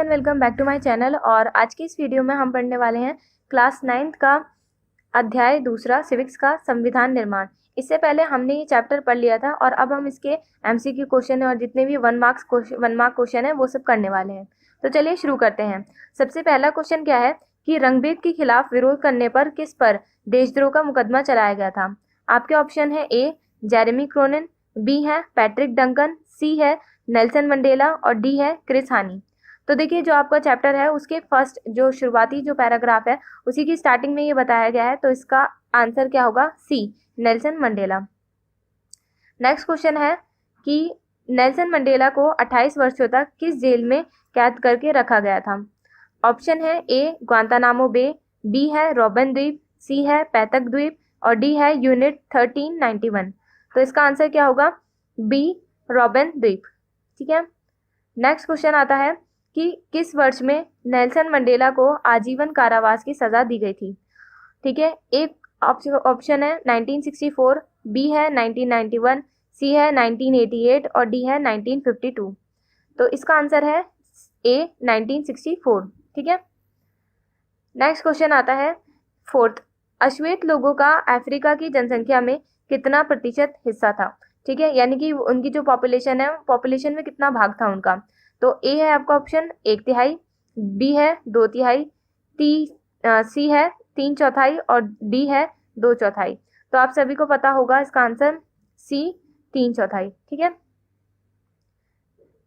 And welcome back to my channel. और आज की इस वीडियो में हम पढ़ने वाले हैं क्लास 9th का अध्याय दूसरा सिविक्स का संविधान निर्माण। इससे पहले हमने ये चैप्टर पढ़ लिया था और अब हम इसके एमसीक्यू क्वेश्चन और जितने भी वन मार्क क्वेश्चन है वो सब करने वाले हैं। तो चलिए शुरू करते हैं। सबसे पहला क्वेश्चन क्या है कि रंगभेद के खिलाफ विरोध करने पर किस पर देशद्रोह का मुकदमा चलाया गया था। आपके ऑप्शन है ए जेरेमी क्रोनिन, बी है पैट्रिक डंकन, सी है नेल्सन मंडेला और डी है क्रिस हानी। तो देखिए जो आपका चैप्टर है उसके फर्स्ट जो शुरुआती जो पैराग्राफ है उसी की स्टार्टिंग में ये बताया गया है, तो इसका आंसर क्या होगा सी नेल्सन मंडेला। नेक्स्ट क्वेश्चन है कि नेल्सन मंडेला को 28 वर्षों तक किस जेल में कैद करके रखा गया था। ऑप्शन है ए ग्वांतानामो बे, बी है रॉबिन द्वीप, सी है पैतक द्वीप और डी है यूनिट 1391। तो इसका आंसर क्या होगा बी रॉबिन द्वीप। ठीक है। नेक्स्ट क्वेश्चन आता है कि किस वर्ष में नेल्सन मंडेला को आजीवन कारावास की सजा दी गई थी। ठीक है। एक ऑप्शन है 1964, बी है 1991, सी है 1988 और डी है 1952। तो इसका आंसर है ए 1964। ठीक है। नेक्स्ट क्वेश्चन आता है फोर्थ, अश्वेत लोगों का अफ्रीका की जनसंख्या में कितना प्रतिशत हिस्सा था। ठीक है, यानी कि उनकी जो पॉपुलेशन है पॉपुलेशन में कितना भाग था उनका। तो ए है आपका ऑप्शन 1/3, बी है 2/3, सी है 3/4 और डी है 2/4। तो आप सभी को पता होगा इसका आंसर सी 3/4। ठीक है।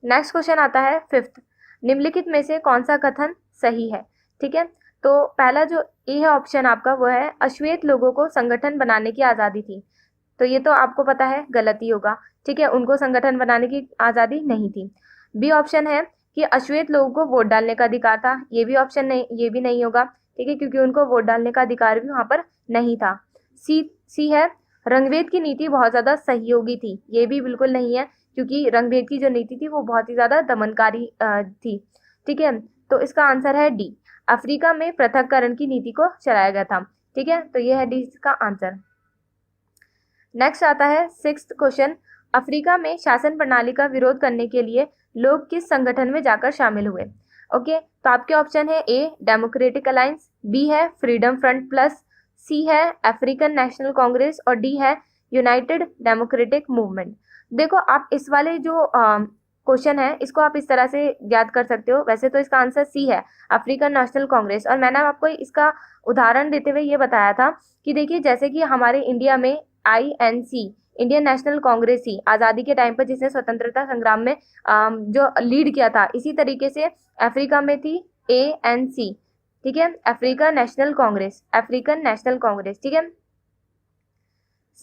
नेक्स्ट क्वेश्चन आता है फिफ्थ, निम्नलिखित में से कौन सा कथन सही है। ठीक है। तो पहला जो ए है ऑप्शन आपका वो है अश्वेत लोगों को संगठन बनाने की आज़ादी थी। तो ये तो आपको पता है गलत ही होगा। ठीक है, उनको संगठन बनाने की आज़ादी नहीं थी। बी ऑप्शन है कि अश्वेत लोगों को वोट डालने का अधिकार था। ये भी ऑप्शन नहीं, ये भी नहीं होगा। ठीक है, क्योंकि उनको वोट डालने का अधिकार भी वहां पर नहीं था। सी है रंगभेद की नीति बहुत ज्यादा सहयोगी थी। ये भी बिल्कुल नहीं है, क्योंकि रंगभेद की जो नीति थी वो बहुत ही ज्यादा दमनकारी थी। ठीक है। तो इसका आंसर है डी, अफ्रीका में पृथक्करण की नीति को चलाया गया था। ठीक है, तो ये है डी का आंसर। नेक्स्ट आता है सिक्स्थ क्वेश्चन, अफ्रीका में शासन प्रणाली का विरोध करने के लिए लोग किस संगठन में जाकर शामिल हुए। ओके, तो आपके ऑप्शन है ए डेमोक्रेटिक अलायंस, बी है फ्रीडम फ्रंट प्लस, सी है अफ्रीकन नेशनल कांग्रेस और डी है यूनाइटेड डेमोक्रेटिक मूवमेंट। देखो आप इस वाले जो क्वेश्चन है इसको आप इस तरह से याद कर सकते हो। वैसे तो इसका आंसर सी है अफ्रीकन नेशनल कांग्रेस। और मैंने आपको इसका उदाहरण देते हुए ये बताया था कि देखिए जैसे कि हमारे इंडिया में INC इंडियन नेशनल कांग्रेस ही आज़ादी के टाइम पर जिसने स्वतंत्रता संग्राम में जो लीड किया था, इसी तरीके से अफ्रीका में थी ANC। ठीक है, African national Congress, African national Congress. ठीक है।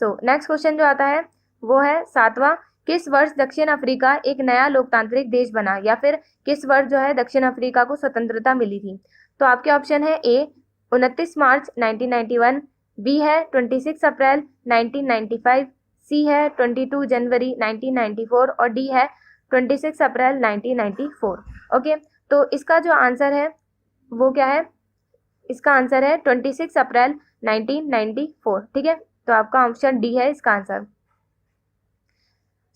सो नेक्स्ट क्वेश्चन जो आता है वो है सातवां, किस वर्ष दक्षिण अफ्रीका एक नया लोकतांत्रिक देश बना, या फिर किस वर्ष जो है दक्षिण अफ्रीका को स्वतंत्रता मिली थी। तो आपके ऑप्शन है ए 29 मार्च 1991, बी है 26 अप्रैल 1995, सी है 22 जनवरी 1994 और डी है 26 अप्रैल 1994। ओके, तो इसका जो आंसर है वो क्या है, इसका आंसर है 26 अप्रैल 1994। ठीक है, तो आपका ऑप्शन डी है इसका आंसर।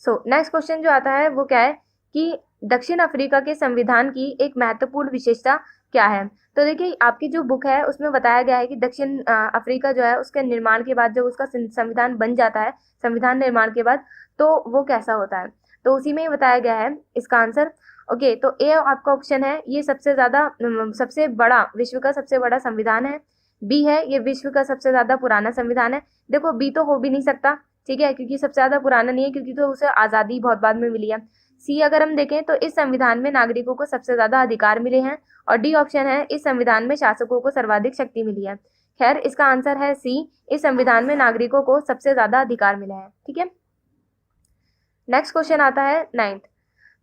सो नेक्स्ट क्वेश्चन जो आता है वो क्या है कि दक्षिण अफ्रीका के संविधान की एक महत्वपूर्ण विशेषता क्या है। तो देखिए आपकी जो बुक है उसमें बताया गया है कि दक्षिण अफ्रीका जो है उसके निर्माण के बाद जब उसका संविधान बन जाता है, संविधान निर्माण के बाद, तो वो कैसा होता है। तो उसी में ही बताया गया है इसका आंसर। ओके, तो ए आपका ऑप्शन है ये सबसे बड़ा विश्व का सबसे बड़ा संविधान है। बी है ये विश्व का सबसे ज्यादा पुराना संविधान है। देखो बी तो हो भी नहीं सकता, ठीक है, क्योंकि सबसे ज्यादा पुराना नहीं है, क्योंकि तो उसे आजादी बहुत बाद में मिली है। सी अगर हम देखें तो इस संविधान में नागरिकों को सबसे ज्यादा अधिकार मिले हैं। और डी ऑप्शन है इस संविधान में शासकों को सर्वाधिक शक्ति मिली है। खैर इसका आंसर है सी, इस संविधान में नागरिकों को सबसे ज्यादा अधिकार मिला है। ठीक है। नेक्स्ट क्वेश्चन आता है 9th,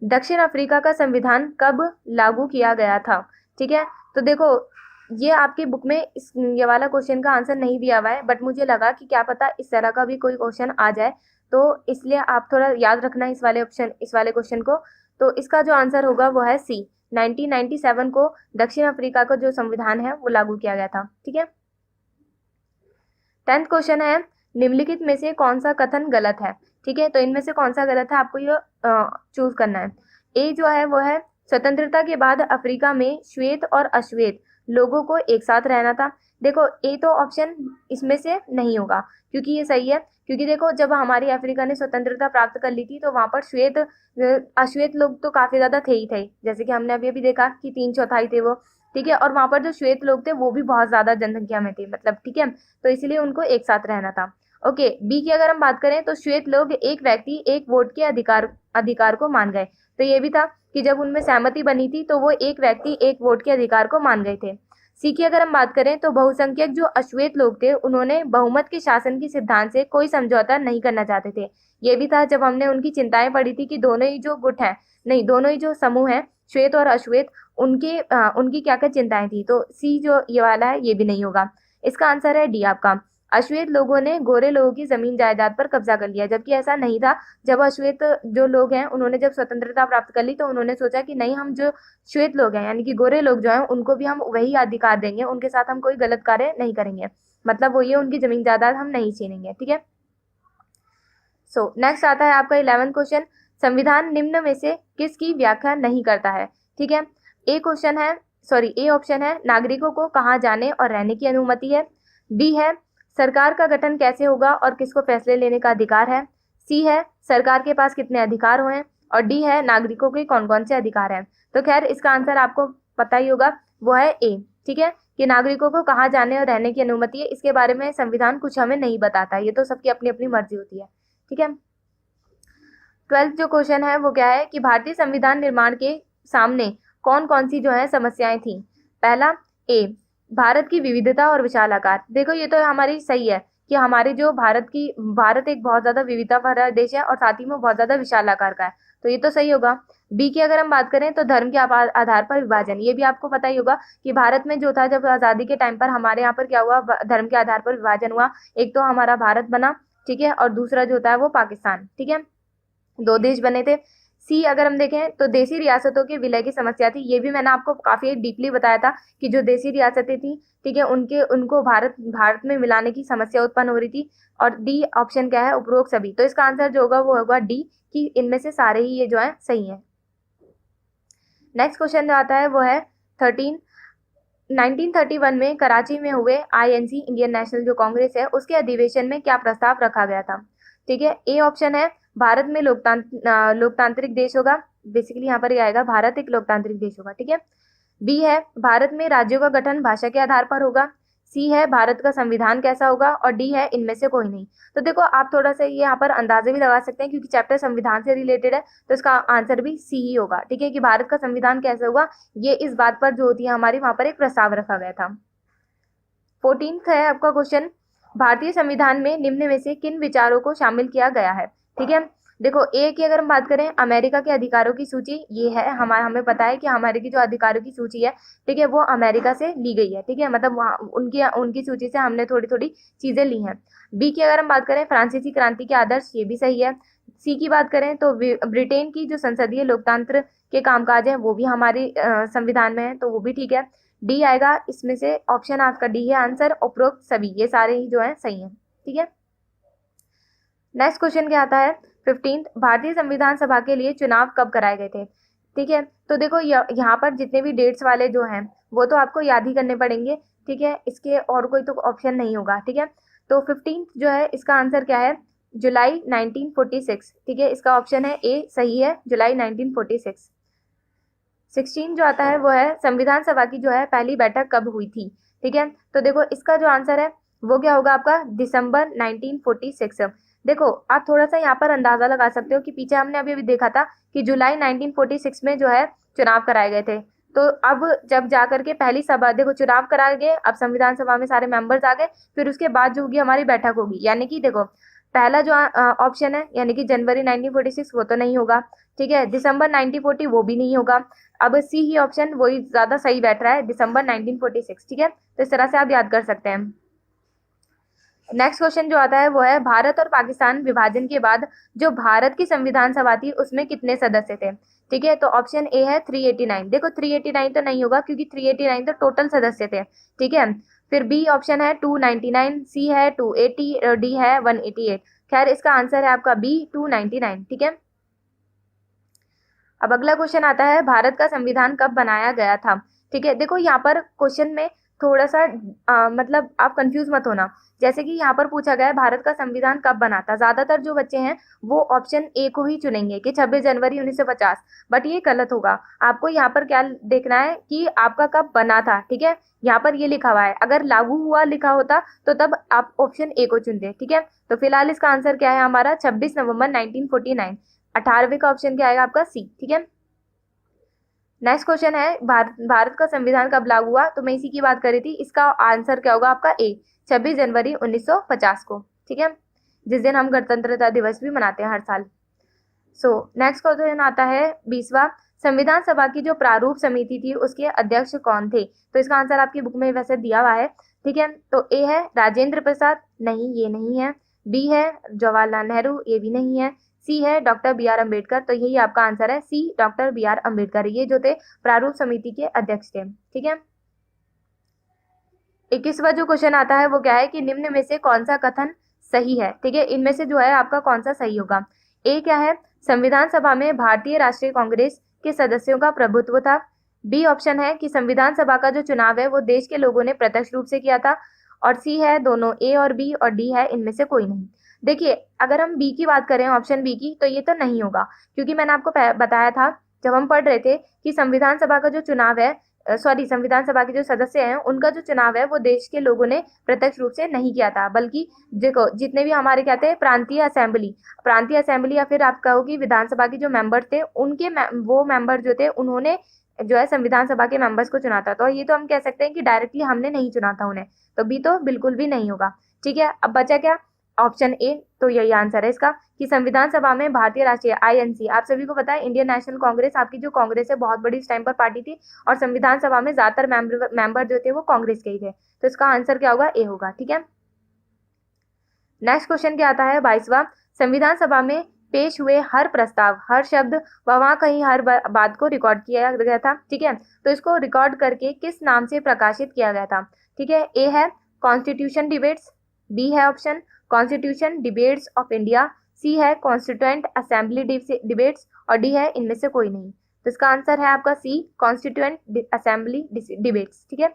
दक्षिण अफ्रीका का संविधान कब लागू किया गया था। ठीक है, तो देखो ये आपकी बुक में ये वाला क्वेश्चन का आंसर नहीं दिया हुआ है, बट मुझे लगा कि क्या पता इस तरह का भी कोई क्वेश्चन आ जाए, तो इसलिए आप थोड़ा याद रखना इस वाले क्वेश्चन को। तो इसका जो आंसर होगा वो है सी, 1997 को दक्षिण अफ्रीका का जो संविधान है वो लागू किया गया था। ठीक है। 10th क्वेश्चन है निम्नलिखित में से कौन सा कथन गलत है। ठीक है, तो इनमें से कौन सा गलत है आपको ये चूज करना है। ए जो है वो है स्वतंत्रता के बाद अफ्रीका में श्वेत और अश्वेत लोगों को एक साथ रहना था। देखो ए तो ऑप्शन इसमें से नहीं होगा क्योंकि ये सही है, क्योंकि देखो जब हमारी अफ्रीका ने स्वतंत्रता प्राप्त कर ली थी तो वहां पर श्वेत अश्वेत लोग तो काफी ज्यादा थे ही थे, जैसे कि हमने अभी अभी देखा कि 3/4 थे वो, ठीक है। और वहां पर जो श्वेत लोग थे वो भी बहुत ज्यादा जनसंख्या में थे, मतलब, ठीक है। तो इसीलिए उनको एक साथ रहना था। ओके, बी की अगर हम बात करें तो श्वेत लोग एक व्यक्ति एक वोट के अधिकार को मान गए। तो ये भी था कि जब उनमें सहमति बनी थी तो वो एक व्यक्ति एक वोट के अधिकार को मान गए थे। सी की अगर हम बात करें तो बहुसंख्यक जो अश्वेत लोग थे उन्होंने बहुमत के शासन की सिद्धांत से कोई समझौता नहीं करना चाहते थे। ये भी था जब हमने उनकी चिंताएं पढ़ी थी कि दोनों ही जो गुट है, नहीं, दोनों ही जो समूह है, श्वेत और अश्वेत, उनकी क्या क्या चिंताएं थी। तो सी जो ये वाला है ये भी नहीं होगा। इसका आंसर है डी आपका। अश्वेत लोगों ने गोरे लोगों की जमीन जायदाद पर कब्जा कर लिया, जबकि ऐसा नहीं था। जब अश्वेत जो लोग हैं उन्होंने जब स्वतंत्रता प्राप्त कर ली तो उन्होंने सोचा कि नहीं, हम जो श्वेत लोग हैं यानी कि गोरे लोग जो हैं उनको भी हम वही अधिकार देंगे, उनके साथ हम कोई गलत कार्य नहीं करेंगे, मतलब वो ये उनकी जमीन जायदाद हम नहीं छीनेंगे, ठीक है। सो नेक्स्ट आता है आपका 11th क्वेश्चन, संविधान निम्न में से किसकी व्याख्या नहीं करता है, ठीक है। ए ऑप्शन है नागरिकों को कहाँ जाने और रहने की अनुमति है। बी है सरकार का गठन कैसे होगा और किसको फैसले लेने का अधिकार है। सी है सरकार के पास कितने अधिकार हैं। और डी है नागरिकों के कौन कौन से अधिकार हैं। तो खैर इसका आंसर आपको पता ही होगा, वो है ए, ठीक है, कि नागरिकों को कहाँ जाने और रहने की अनुमति है। इसके बारे में संविधान कुछ हमें नहीं बताता, ये तो सबकी अपनी अपनी मर्जी होती है, ठीक है। 12th जो क्वेश्चन है वो क्या है कि भारतीय संविधान निर्माण के सामने कौन कौन सी जो है समस्याएं थी। पहला, ए, भारत की विविधता और विशाल आकार। देखो ये तो हमारी सही है कि हमारी जो भारत एक बहुत ज्यादा विविधता भरा देश है और साथ ही में बहुत ज्यादा विशाल आकार का है, तो ये तो सही होगा। बी की अगर हम बात करें तो धर्म के आधार पर विभाजन, ये भी आपको पता ही होगा कि भारत में जो था जब आजादी के टाइम पर हमारे यहाँ पर क्या हुआ, धर्म के आधार पर विभाजन हुआ। एक तो हमारा भारत बना, ठीक है, और दूसरा जो होता है वो पाकिस्तान, ठीक है, 2 देश बने थे। सी अगर हम देखें तो देशी रियासतों के विलय की समस्या थी, ये भी मैंने आपको काफी डीपली बताया था कि जो देशी रियासतें थी, ठीक है, उनको भारत में मिलाने की समस्या उत्पन्न हो रही थी। और डी ऑप्शन क्या है, उपरोक्त सभी। तो इसका आंसर जो होगा वो होगा डी, कि इनमें से सारे ही ये जो है सही है। नेक्स्ट क्वेश्चन जो आता है वो है 13, 1931 में कराची में हुए INC इंडियन नेशनल जो कांग्रेस है उसके अधिवेशन में क्या प्रस्ताव रखा गया था, ठीक है। ए ऑप्शन है भारत में लोकतांत्रिक देश होगा, बेसिकली यहाँ पर ये आएगा भारत एक लोकतांत्रिक देश होगा, ठीक है। बी है भारत में राज्यों का गठन भाषा के आधार पर होगा। सी है भारत का संविधान कैसा होगा। और डी है इनमें से कोई नहीं। तो देखो आप थोड़ा सा ये यहाँ पर अंदाजे भी लगा सकते हैं क्योंकि चैप्टर संविधान से रिलेटेड है, तो इसका आंसर भी सी ही होगा, ठीक है, कि भारत का संविधान कैसे होगा ये इस बात पर जो होती है हमारी, वहां पर एक प्रस्ताव रखा गया था। 14th है आपका क्वेश्चन, भारतीय संविधान में निम्न में से किन विचारों को शामिल किया गया है, ठीक है। देखो ए की अगर हम बात करें, अमेरिका के अधिकारों की सूची ये है, हमें पता है कि हमारे की जो अधिकारों की सूची है, ठीक है, वो अमेरिका से ली गई है, ठीक है, मतलब वहाँ उनकी सूची से हमने थोड़ी थोड़ी चीजें ली हैं। बी की अगर हम बात करें, फ्रांसीसी क्रांति के आदर्श, ये भी सही है। सी की बात करें तो ब्रिटेन की जो संसदीय लोकतंत्र के कामकाज है वो भी हमारे संविधान में है, तो वो भी ठीक है। डी आएगा इसमें से, ऑप्शन आपका डी है आंसर, उपरोक्त सभी, ये सारे ही जो है सही है, ठीक है। नेक्स्ट क्वेश्चन क्या आता है 15th, भारतीय संविधान सभा के लिए चुनाव कब कराए गए थे, ठीक है। तो देखो यहाँ पर जितने भी डेट्स वाले जो हैं वो तो आपको याद ही करने पड़ेंगे, ठीक है, इसके और कोई तो ऑप्शन नहीं होगा, ठीक है। तो 15th जो है इसका आंसर क्या है, जुलाई 1946, ठीक है, इसका ऑप्शन है ए, सही है, जुलाई 1946। 16 जो आता है वो है संविधान सभा की जो है पहली बैठक कब हुई थी, ठीक है। तो देखो इसका जो आंसर है वो क्या होगा आपका, दिसंबर 1946। देखो आप थोड़ा सा यहाँ पर अंदाजा लगा सकते हो कि पीछे हमने अभी अभी देखा था कि जुलाई 1946 में जो है चुनाव कराए गए थे। तो अब जब जाकर के पहली सभा, देखो चुनाव कराए गए, अब संविधान सभा में सारे मेंबर्स आ गए, फिर उसके बाद जो होगी हमारी बैठक होगी, यानी कि देखो पहला जो ऑप्शन है यानी कि जनवरी 1946 वो तो नहीं होगा, ठीक है, दिसंबर 1940 वो भी नहीं होगा। अब सी ही ऑप्शन वही ज्यादा सही बैठ रहा है, दिसंबर 1946, ठीक है। तो इस तरह से आप याद कर सकते हैं। नेक्स्ट क्वेश्चन जो आता है वो है भारत और पाकिस्तान विभाजन के बाद जो भारत की संविधान सभा थी उसमें कितने सदस्य थे, ठीक है। तो ऑप्शन ए है 389। देखो 389 तो नहीं होगा क्योंकि 389 तो टोटल सदस्य थे, ठीक है। फिर बी ऑप्शन है 299, सी है 280, डी है 188। खैर इसका आंसर है आपका बी, 299, ठीक है। अब अगला क्वेश्चन आता है, भारत का संविधान कब बनाया गया था। ठीक है, देखो यहाँ पर क्वेश्चन में थोड़ा सा मतलब आप कंफ्यूज मत होना। जैसे कि यहाँ पर पूछा गया है भारत का संविधान कब बना था, ज्यादातर जो बच्चे हैं वो ऑप्शन ए को ही चुनेंगे कि 26 जनवरी 1950, बट ये गलत होगा। आपको यहाँ पर क्या देखना है कि आपका कब बना था। ठीक है, यहाँ पर ये लिखा हुआ है, अगर लागू हुआ लिखा होता तो तब आप ऑप्शन ए को चुनते। ठीक है, तो फिलहाल इसका आंसर क्या है हमारा, 26 नवंबर 1949। 18वें का ऑप्शन क्या आएगा आपका, सी। ठीक है, नेक्स्ट क्वेश्चन है, भारत का संविधान कब लागू हुआ, तो मैं इसी की बात कर रही थी। इसका आंसर क्या होगा आपका, ए, 26 जनवरी 1950 को। ठीक है, जिस दिन हम गणतंत्रता दिवस भी मनाते हैं हर साल। सो नेक्स्ट क्वेश्चन आता है 20वां, संविधान सभा की जो प्रारूप समिति थी उसके अध्यक्ष कौन थे। तो इसका आंसर आपकी बुक में वैसे दिया हुआ है। ठीक है, तो ए है राजेंद्र प्रसाद, नहीं ये नहीं है। बी है जवाहरलाल नेहरू, ये भी नहीं है। सी है डॉक्टर बी आर अम्बेडकर, तो यही आपका आंसर है, सी, डॉक्टर बी आर अम्बेडकर, ये जो थे प्रारूप समिति के अध्यक्ष थे। ठीक है, 21वां जो क्वेश्चन आता है वो क्या है कि निम्न में से कौन सा कथन सही है। ठीक है, इनमें से जो है आपका कौन सा सही होगा। ए क्या है, संविधान सभा में भारतीय राष्ट्रीय कांग्रेस के सदस्यों का प्रभुत्व था। बी ऑप्शन है कि संविधान सभा का जो चुनाव है वो देश के लोगों ने प्रत्यक्ष रूप से किया था। और सी है दोनों ए और बी, और डी है इनमें से कोई नहीं। देखिए, अगर हम बी की बात करें, ऑप्शन बी की, तो ये तो नहीं होगा, क्योंकि मैंने आपको बताया था जब हम पढ़ रहे थे कि संविधान सभा का जो चुनाव है, सॉरी, संविधान सभा के जो सदस्य हैं उनका जो चुनाव है वो देश के लोगों ने प्रत्यक्ष रूप से नहीं किया था, बल्कि देखो जितने भी हमारे कहते हैं प्रांतीय असेंबली या फिर आप कहो कि विधानसभा के जो मेंबर थे उनके वो मेंबर जो थे उन्होंने जो है संविधान सभा के मेंबर्स को चुना था। तो ये तो हम कह सकते हैं कि डायरेक्टली हमने नहीं चुना था उन्हें, तो बी तो बिल्कुल भी नहीं होगा। ठीक है, अब बचा क्या, ऑप्शन ए, तो यही आंसर है इसका कि संविधान सभा में भारतीय राष्ट्रीय आईएनसी, आप सभी को पता है इंडियन नेशनल कांग्रेस, आपकी जो कांग्रेस है बहुत बड़ी इस टाइम पर पार्टी थी, और संविधान सभा में ज्यादातर मेंबर जो थे वो कांग्रेस के ही थे, तो इसका आंसर क्या होगा, ए होगा। ठीक है, नेक्स्ट क्वेश्चन क्या आता है 22वां, संविधान सभा में पेश हुए हर प्रस्ताव, हर शब्द व वहां कहीं हर बात को रिकॉर्ड किया गया था। ठीक है, तो इसको रिकॉर्ड करके किस नाम से प्रकाशित किया गया था। ठीक है, ए है कॉन्स्टिट्यूशन डिबेट्स, बी है option constitution debates of India, C है कॉन्स्टिट्यूएंट असेंबली डिबेट्स, और डी है इनमें से कोई नहीं। तो इसका आंसर है आपका सी, कॉन्स्टिट्यूएंट असेंबली डिबेट्स। ठीक है,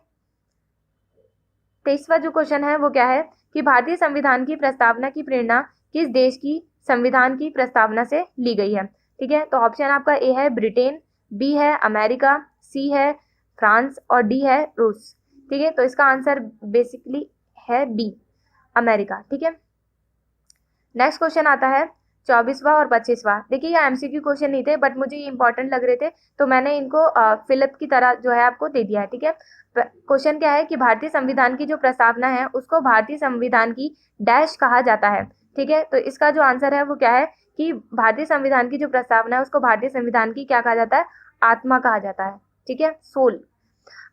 23वां जो क्वेश्चन है वो क्या है कि भारतीय संविधान की प्रस्तावना की प्रेरणा किस देश की संविधान की प्रस्तावना से ली गई है। ठीक है, तो ऑप्शन आपका ए है ब्रिटेन, बी है अमेरिका, सी है फ्रांस, और डी है रूस। ठीक है, तो इसका आंसर बेसिकली है बी, अमेरिका। ठीक है, नेक्स्ट क्वेश्चन आता है 24वां और 25वां। देखिए ये एमसीक्यू क्वेश्चन नहीं थे, बट मुझे ये इंपॉर्टेंट लग रहे थे तो मैंने इनको फिलअप की तरह जो है आपको दे दिया है। ठीक है, क्वेश्चन क्या है कि भारतीय संविधान की जो प्रस्तावना है उसको भारतीय संविधान की डैश कहा जाता है। ठीक है, तो इसका जो आंसर है वो क्या है कि भारतीय संविधान की जो प्रस्तावना है उसको भारतीय संविधान की क्या कहा जाता है, आत्मा कहा जाता है। ठीक है, सोल।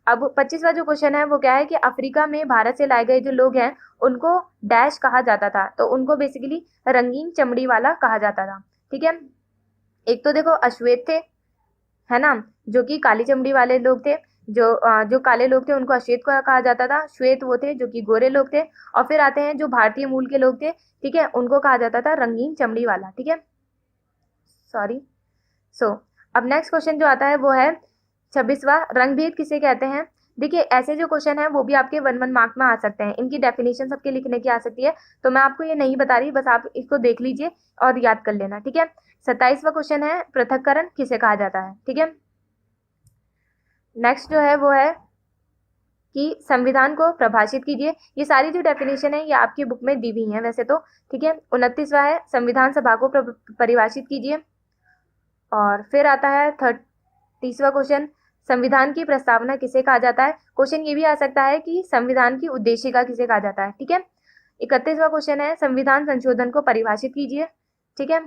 अब 25वां जो क्वेश्चन है वो क्या है कि अफ्रीका में भारत से लाए गए जो लोग हैं उनको डैश कहा जाता था, तो उनको बेसिकली रंगीन चमड़ी वाला कहा जाता था। ठीक है, एक तो देखो अश्वेत थे, है ना, जो कि काली चमड़ी वाले लोग थे, जो काले लोग थे उनको अश्वेत को कहा जाता था, श्वेत वो थे जो कि गोरे लोग थे, और फिर आते हैं जो भारतीय मूल के लोग थे, ठीक है, उनको कहा जाता था रंगीन चमड़ी वाला। ठीक है, सॉरी। अब नेक्स्ट क्वेश्चन जो आता है वो है 26वां, रंगभेद किसे कहते हैं। देखिए ऐसे जो क्वेश्चन है वो भी आपके 1-1 मार्क में आ सकते हैं, इनकी डेफिनेशन सबके लिखने की आ सकती है, तो मैं आपको ये नहीं बता रही, बस आप इसको देख लीजिए और याद कर लेना। ठीक है, 27वां क्वेश्चन है पृथक्करण किसे कहा जाता है। ठीक है, नेक्स्ट जो है वो है कि संविधान को प्रभाषित कीजिए। ये सारी जो डेफिनेशन है ये आपकी बुक में दी हुई है वैसे तो। ठीक है, 29वां है संविधान सभा को परिभाषित कीजिए। और फिर आता है 30वां क्वेश्चन, संविधान की प्रस्तावना किसे कहा जाता है। क्वेश्चन ये भी आ सकता है कि संविधान की उद्देशिका किसे कहा जाता है। ठीक है, 31वां क्वेश्चन है संविधान संशोधन को परिभाषित कीजिए। ठीक है,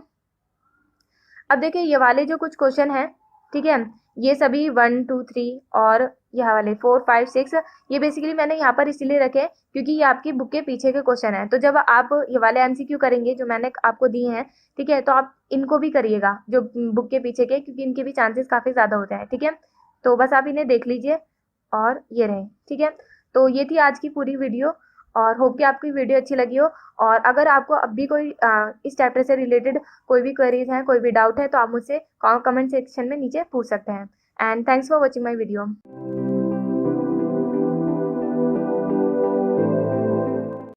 अब देखिए ये वाले जो कुछ क्वेश्चन है, ठीक है, ये सभी 1, 2, 3 और यह वाले 4, 5, 6 ये बेसिकली मैंने यहाँ पर इसीलिए रखे क्योंकि ये आपकी बुक के पीछे के क्वेश्चन है। तो जब आप ये वाले एमसीक्यू करेंगे जो मैंने आपको दिए हैं, ठीक है, तो आप इनको भी करिएगा जो बुक के पीछे के, क्योंकि इनके भी चांसेस काफी ज्यादा होते हैं। ठीक है, तो बस आप इन्हें देख लीजिए और ये रहे। ठीक है, तो ये थी आज की पूरी वीडियो और होप कि आपकी वीडियो अच्छी लगी हो। और अगर आपको अब भी कोई इस चैप्टर से रिलेटेड कोई भी क्वेरीज हैं, कोई भी डाउट है, तो आप मुझसे कमेंट सेक्शन में नीचे पूछ सकते हैं। And thanks for watching my video.